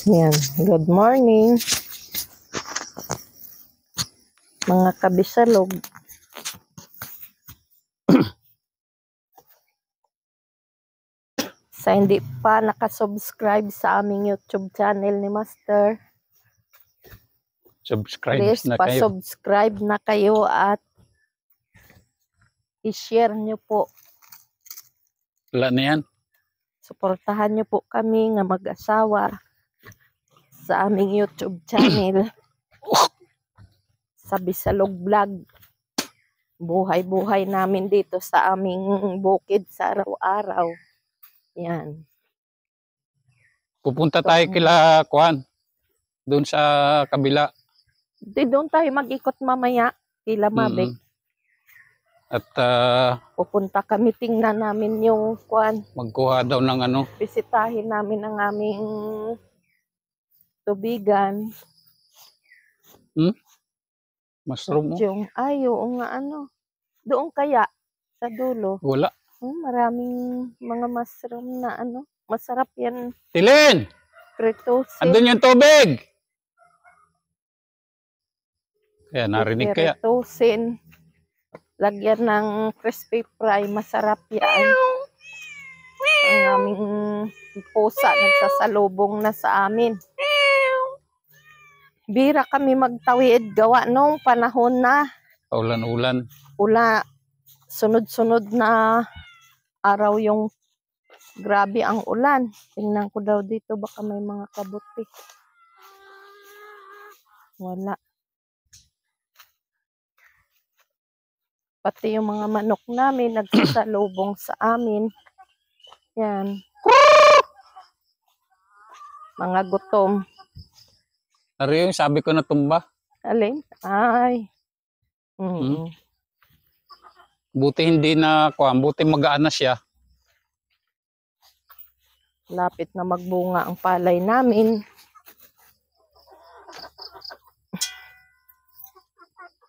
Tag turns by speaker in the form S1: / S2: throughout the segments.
S1: Yan. Good morning, mga kabisalog. Sa hindi pa nakasubscribe sa aming YouTube channel ni Master, please
S2: Subscribe na kayo.
S1: pa-subscribe na kayo at i-share nyo po.
S2: Wala na yan.
S1: Suportahan nyo po kami nga mag-asawa sa aming YouTube channel sa Bisalog Vlog. Buhay-buhay namin dito sa aming bukid sa araw-araw. Yan.
S2: Pupunta tayo kila Kuan. Doon sa kabila.
S1: Doon tayo mag-ikot mamaya kila Mabek.
S2: At
S1: Pupunta kami, tingnan namin yung Kuan.
S2: magkuha daw ng ano.
S1: Bisitahin namin ang aming tubigan.
S2: Mushroom.
S1: Yung oo nga ano. Doon kaya sa dulo.
S2: Wala.
S1: Maraming mga mushroom na ano. Masarap yan.
S2: Tilin!
S1: Pritusin.
S2: Andun yung tubig! Kaya narinig kaya.
S1: Pritusin. Lagyan ng crispy fry. Masarap yan. Ang aming pusa nagsasalubong na sa amin. Bira kami magtawid gawa nung panahon na.
S2: Paulan-ulan.
S1: Sunod-sunod na araw yung grabe ang ulan. Tingnan ko daw dito baka may mga kabuti. Wala. Pati yung mga manok namin nagsasalubong sa amin. Yan. Mga gutom.
S2: Ano yung sabi ko na tumba?
S1: Alin? Ay.
S2: Buti hindi na Kuan. Buti magaan na siya.
S1: Lapit na magbunga ang palay namin.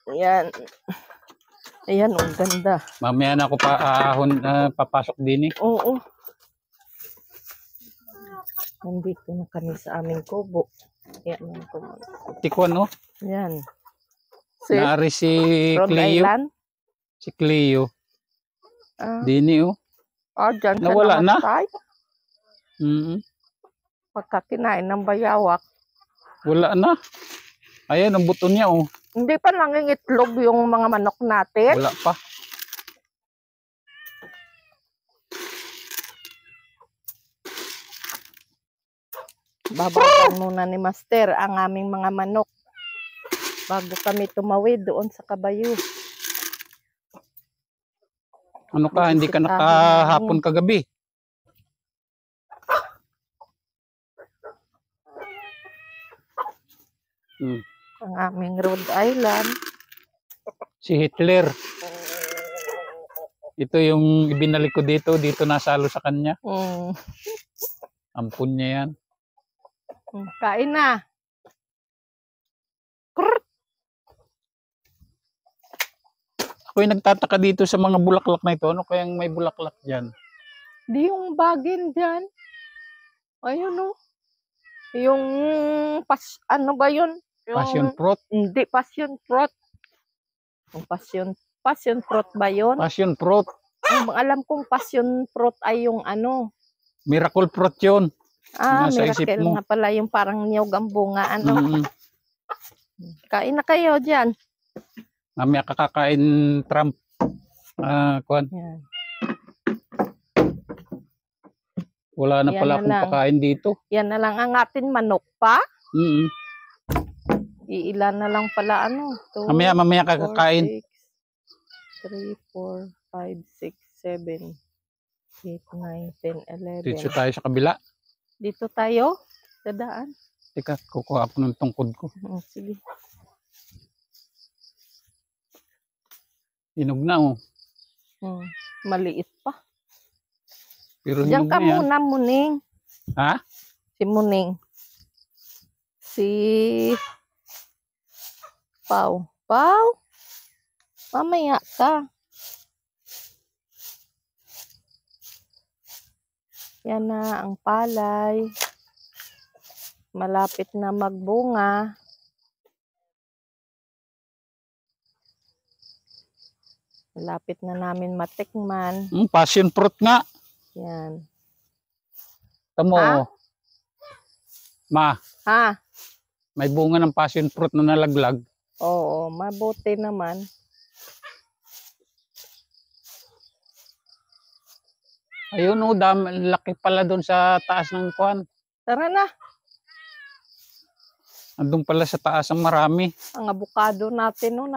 S1: Ayan. Ayan, ang ganda.
S2: Mamaya na ako papasok din eh.
S1: Oo. Nandito na kami sa aming kubo. Ayan.
S2: Tikwan no?
S1: Ayan.
S2: Naari si
S1: Rhode
S2: Cleo.
S1: Island.
S2: Si Cleo. Dini oh.
S1: Dyan siya
S2: Nawala na?
S1: namatay. Pagka kinain ng bayawak.
S2: Wala na. Ayan, ang buto niya oh.
S1: Hindi pa nangingitlog yung mga manok natin.
S2: Wala pa.
S1: Babagan muna ni Master ang aming mga manok bago kami tumawid doon sa Kabayo.
S2: Ano ka, hindi ka nakahapon kagabi?
S1: Ang aming Rhode Island.
S2: Si Hitler. Ito yung ibinalik ko dito nasalo sa kanya. Ampun niya yan.
S1: Kain na. Krrrt.
S2: Ako'y nagtataka dito sa mga bulaklak na ito. Ano kayang may bulaklak dyan?
S1: Di yung bagin dyan. Ayun o. Yung ano ba yun? Yung,
S2: Passion fruit?
S1: Hindi, passion fruit. Yung passion fruit ba yun?
S2: Passion fruit.
S1: Alam kong passion fruit ay yung ano.
S2: Miracle fruit yun. Nasa
S1: miracle nga pala yung parang niyog ang bunga. Ano? Kain na kayo dyan.
S2: Mamaya kakakain Trump. Kuan.
S1: Yan.
S2: Wala na pala akong pakain dito.
S1: Yan na lang ang atin manok pa. Iilan na lang pala ano. 2,
S2: mamaya kakakain.
S1: 3, 4, 5, 6, 7, 8, 9, 10, 11.
S2: Dito tayo sa kabila.
S1: Dito tayo? Sa daan?
S2: Teka, kukuha ako ng tungkod ko.
S1: Sige.
S2: Hinog na oh.
S1: Maliit pa.
S2: Pero
S1: diyan ka
S2: na
S1: muna, Muning.
S2: Ha?
S1: Si Muning. Si Pau. Pau? Mamaya ka. Yan na ang palay. malapit na magbunga. Malapit na namin matikman.
S2: Passion fruit nga.
S1: Yan.
S2: Tamo,
S1: Ha?
S2: ma,
S1: Ha?
S2: may bunga ng passion fruit na nalaglag.
S1: Oo, mabuti naman.
S2: Ayun o, laki pala doon sa taas ng kuwan.
S1: Tara na.
S2: Andun pala sa taas ang marami.
S1: Ang abukado natin, no,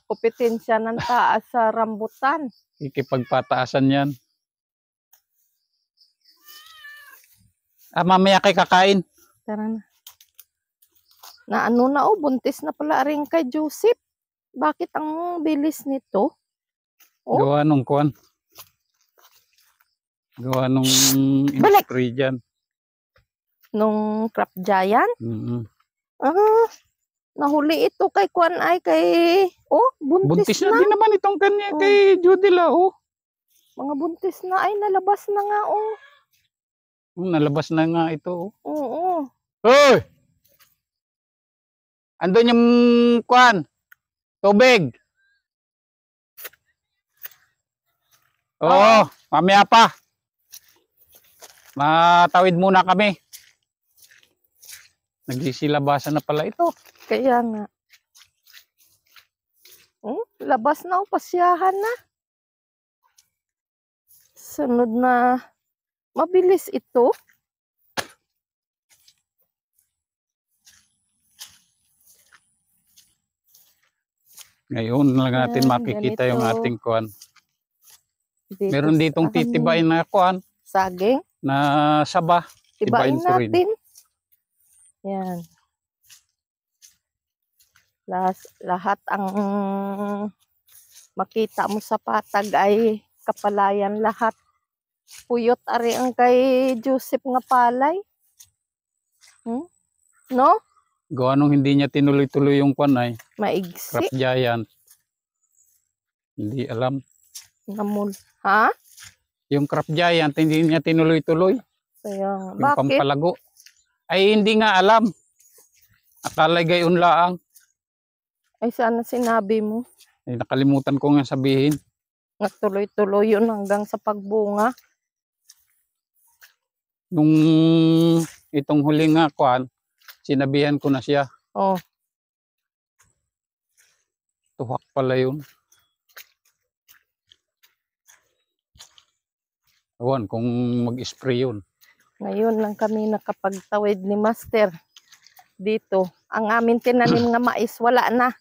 S1: kompetensya ng taas sa rambutan.
S2: Ikipagpataasan yan. Mamaya kay kakain.
S1: Tara na. Na ano na, buntis na pala rin kay Joseph. Bakit ang bilis nito? Oh.
S2: Gawa nung kuwan. Gawa nung
S1: Balik!
S2: in-spray dyan.
S1: Nung crop giant?
S2: Mm-hmm.
S1: Nahuli ito kay Kwan ay kay... buntis
S2: na. Din naman itong kanya kay Judila,
S1: Mga buntis na ay nalabas na nga,
S2: nalabas na nga ito,
S1: Oo.
S2: Hoy! Andun yung Kwan. Tubig. Oo, mamaya pa. Matawid muna kami. Nagsisilabasan na pala ito.
S1: Kaya nga. Labas na, pasyahan na. Sunod na. Mabilis ito.
S2: Ngayon lang natin makikita yung ating kuwan. Meron ditong titibain na kuwan.
S1: Saging.
S2: Na saba.
S1: Tibain natin. Yan. Lahat ang makita mo sa patag ay kapalayan lahat. Puyot ari ang kay Joseph nga palay. No?
S2: Gawa nung hindi niya tinuloy-tuloy yung kwan ay.
S1: Maigsi.
S2: Crop giant. Hindi alam.
S1: Ha?
S2: Yung crop giant hindi niya tinuloy-tuloy.
S1: Kaya,
S2: yung
S1: bakit?
S2: pampalago. Ay hindi nga alam. Akala gayon laang.
S1: Ay sana sinabi mo.
S2: Ay nakalimutan ko nga sabihin.
S1: Nagtuloy-tuloy yun hanggang sa pagbunga.
S2: Nung itong huling nga kwan, sinabihan ko na siya. Tuhak pala yun. Awan kung mag-spray yun.
S1: Ngayon lang kami nakapagtawid ni Master dito. Ang amin tinanim nga mais, wala na.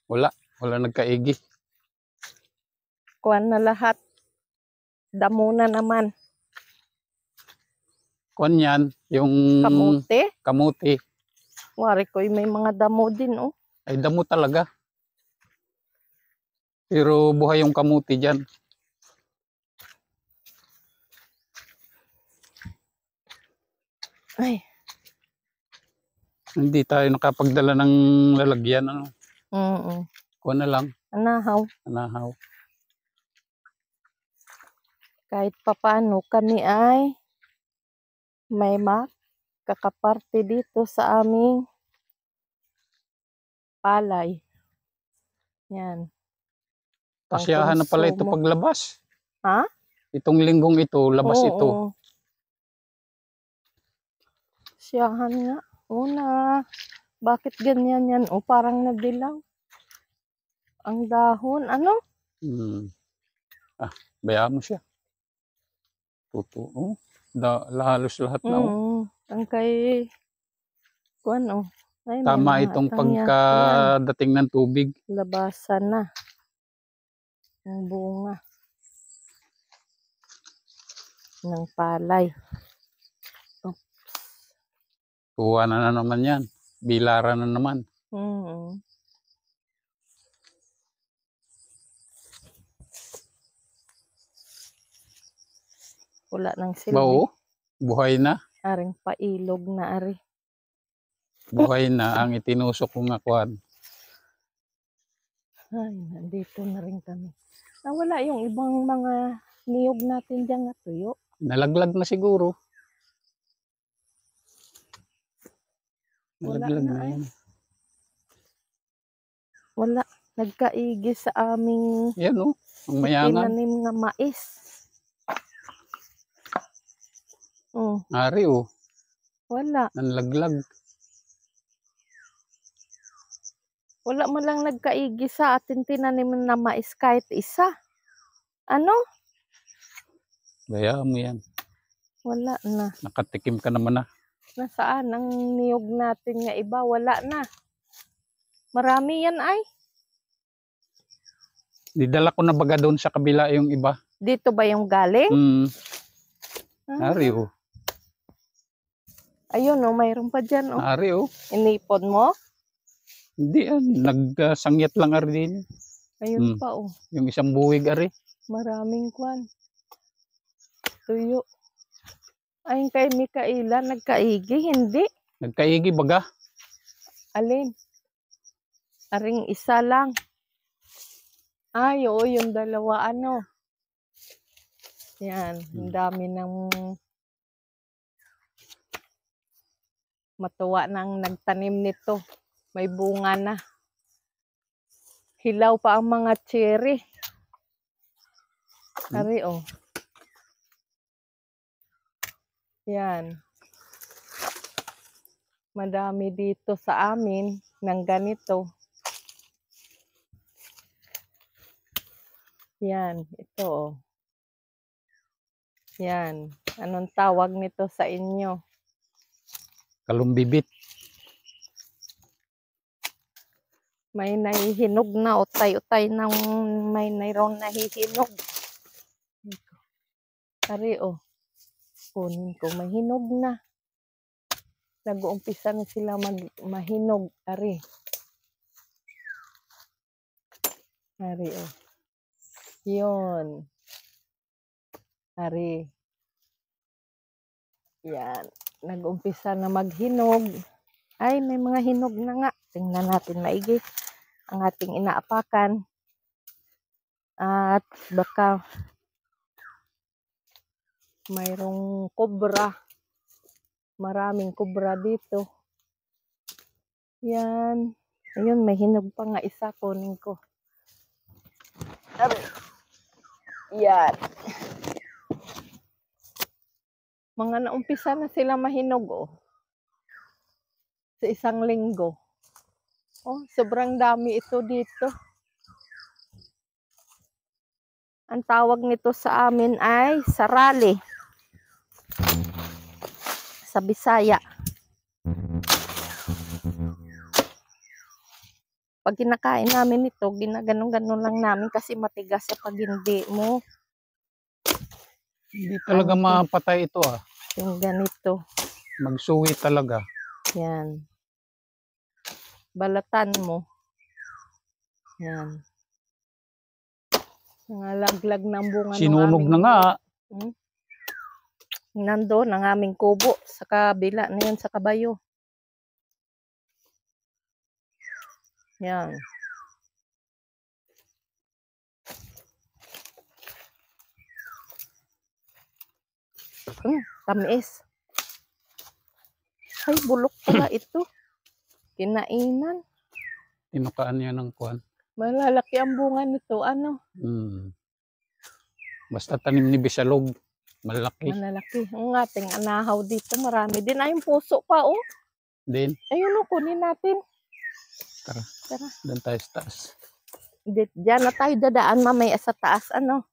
S2: Wala nagkaigi.
S1: Kuwan na lahat. Damo na naman.
S2: Kuwan yan, yung kamuti.
S1: Wari ko may mga damo din,
S2: Ay damo talaga. Pero buhay yung kamuti dyan.
S1: Ay.
S2: Hindi tayo nakapagdala ng lalagyan. Kuwan na lang.
S1: Anahaw. Kahit papano kami ay may kakaparte dito sa aming palay. Yan.
S2: Pasyahan na pala ito paglabas.
S1: Ha?
S2: Itong linggong ito, labas ito.
S1: Pasyahan nga. Bakit ganyan yan? Parang nadilaw. Ang dahon. Ano?
S2: Bayaan mo siya. Totoo. Halos lahat na.
S1: Ang kay Ay,
S2: tama itong pagkadating ng tubig.
S1: Labasan na. Ang bunga. Ng palay.
S2: Kuha na naman yan. Bilaran na naman.
S1: Wala nang silbi.
S2: Oo. Buhay na.
S1: Aring pailog na ari.
S2: Buhay na ang itinusok kong akuan.
S1: Ay, nandito na rin kami. Nawala yung ibang mga niyog natin dyan na tuyo.
S2: Nalaglag na siguro.
S1: Wala
S2: Nalaglag
S1: na
S2: na
S1: ay.
S2: yan.
S1: Wala. Nagkaigi sa aming
S2: Yan oh, ang mayangan.
S1: itinanim nga mais. Oh,
S2: Ari oh,
S1: wala.
S2: nanlaglag.
S1: Wala man lang nagkaigi sa ating tinanim na mais kahit isa. Ano?
S2: Bayaan mo yan.
S1: Wala na.
S2: Nakatikim ka naman na.
S1: Nasaan ang niyog natin nga iba? Wala na. Marami yan ay.
S2: Didala ko na baga doon sa kabila yung iba.
S1: Dito ba yung galing?
S2: Ari oh.
S1: Ayun oh, mayroon pa dyan oh.
S2: Ari oh.
S1: Inipon mo?
S2: Hindi nagsangyat lang ari din.
S1: Ayun pa oh.
S2: Yung isang buwig ari.
S1: Maraming kwan. Tuyo. Ay kay Mikaela nagkaigi, hindi.
S2: Nagkaigi baga.
S1: Alin? Aring isa lang. Ay, oo, yung dalawa ano. Yan, ang dami ng matuwa nang nagtanim nito. May bunga na. Hilaw pa ang mga cherry. Ari, oh. Yan. Madami dito sa amin ng ganito. Yan, ito, oh. Yan. Anong tawag nito sa inyo?
S2: Kalumbibit.
S1: May nahihinog na utay-utay ng may mayroong nahihinog. Ari, oh. Kunin ko, mahinog na. Nag-uumpisa na sila mahinog. Ari. Ari, oh. Yun. Ari. Yan. Nag-uumpisa na maghinog. Ay, may mga hinog na nga. Tingnan natin maigi ang ating inaapakan. At baka mayroong kubra. Maraming kubra dito. Yan. Ayun, may hinog pa nga isa. Kunin ko. Yan. Mga naumpisa na sila mahinog, oh. Sa isang linggo. Oh, sobrang dami ito dito. Ang tawag nito sa amin ay sarali. Sa Bisaya. Pag kinakain namin ito, ginaganon-ganon lang namin kasi matigas pag hindi mo.
S2: Hindi talaga mapatay ito ah.
S1: Yung ganito.
S2: Magsuwi talaga.
S1: Yan. Balatan mo. Yan. Nangalaglag ng bunga.
S2: Sinunog na nga.
S1: Nandoon ang aming kubo sa kabila na yan sa kabayo. Yan. Tamis. Ay, bulok pala ito. Kinainan.
S2: Tinukaan niya ng kuwan.
S1: Malalaki ang bunga nito. Ano?
S2: Basta tanim ni Bisalog. Malaki.
S1: Malalaki. Ang ating anahaw dito. Marami din. Ay, yung puso pa, oh.
S2: Din.
S1: Ayun, oh. Kunin natin.
S2: Tara.
S1: Tara.
S2: Doon tayo sa taas.
S1: Diyan na tayo dadaan mamaya sa taas. Ano?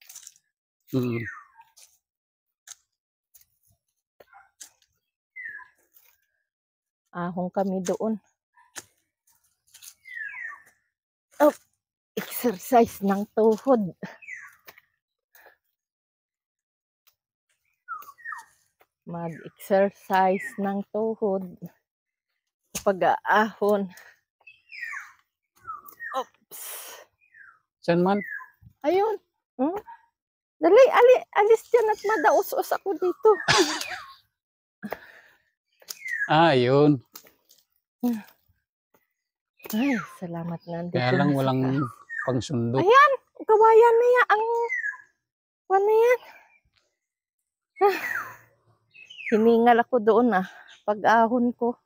S1: Ahong kami doon. Oh, exercise ng tuhod. Mag-exercise ng tuhod. Pag-aahon. Oops.
S2: Saan man?
S1: Ayun. Dali, alis dyan at madaos-os ako dito.
S2: Yun.
S1: Ay, salamat na.
S2: Kaya lang walang pangsundo.
S1: Ayan, kawayan na yan. Ano yan? Hiningal ako doon pag-ahon ko.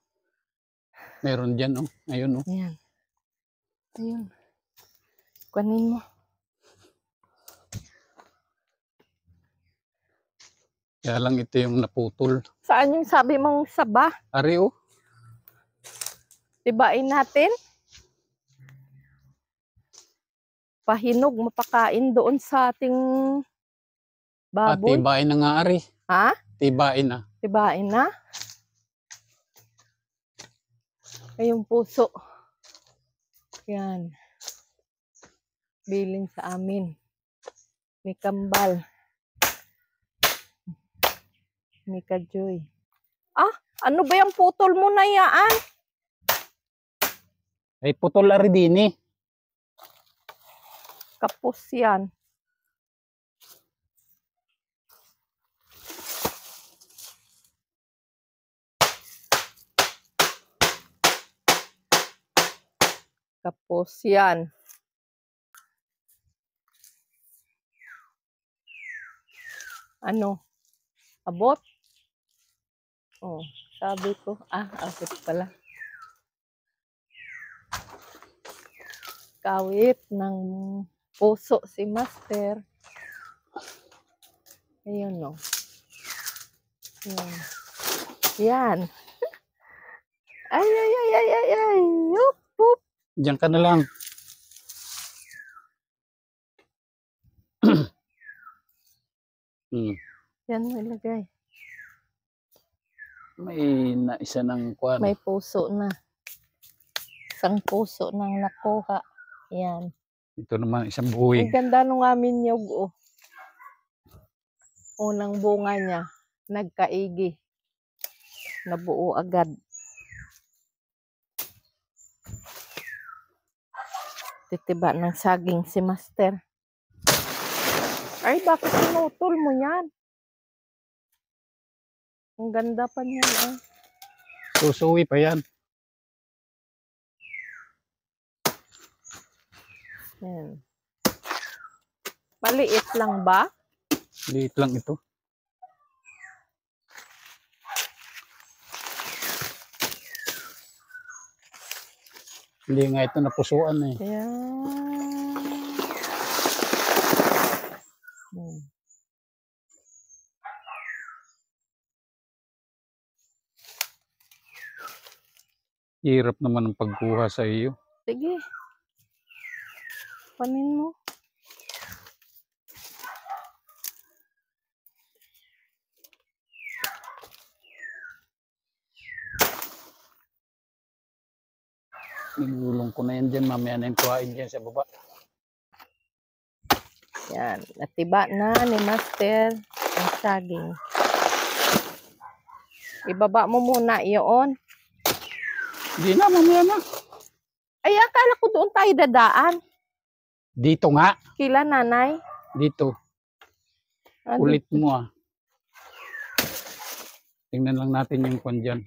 S2: Meron dyan, oh. Ayun, oh.
S1: Ayan. Ayun. Kunin mo.
S2: Kaya lang ito yung naputol.
S1: Saan yung sabi mong saba?
S2: Ari, oh.
S1: Tibain natin. Pahinog, mapakain doon sa ating baboy.
S2: Tibain na nga, Ari.
S1: Ha?
S2: Tibain na.
S1: Tibain na. Ay, yung puso. Yan. Bilin sa amin. Ni Kambal. Ni Kajoy. Ah, ano ba yung putol mo na yaan?
S2: Ay, putol Ari din, eh.
S1: Kapos yan. Kapos yan. Ano? Abot? Oh, sabi ko. Abot pala. Kawit ng puso si Master. Ayun, no. Yan. Yan. Ay. Yup, yup.
S2: Diyan ka na lang.
S1: Yan mo ilagay.
S2: May naisa ng kwan.
S1: May puso na. Isang puso nang nakuha. Yan.
S2: Ito naman isang buhay.
S1: Ang ganda nung amin niyog, oh. Unang bunga niya, nagkaigi. Nabuo agad. Titiba ng saging si Master. Ay, bakit sinutol mo yan? Ang ganda pa niyan, eh.
S2: Susuwi pa yan.
S1: Yan. Maliit lang ba?
S2: Liit lang ito. Hindi nga ito napusuan, eh.
S1: Yan.
S2: Hirap naman ang pagkuha sa iyo.
S1: Sige. Panin mo.
S2: Nilulong ko na yan dyan. Mamaya na yung kuhain dyan sa baba.
S1: Yan. Natiba na ni Master ang saging. Ibaba mo muna iyon.
S2: Hindi na, mamaya na.
S1: Ay, akala ko doon tayo dadaan.
S2: Dito nga.
S1: Kila nanay?
S2: Dito. Ulit mo, ah. Tingnan lang natin yung kwan dyan.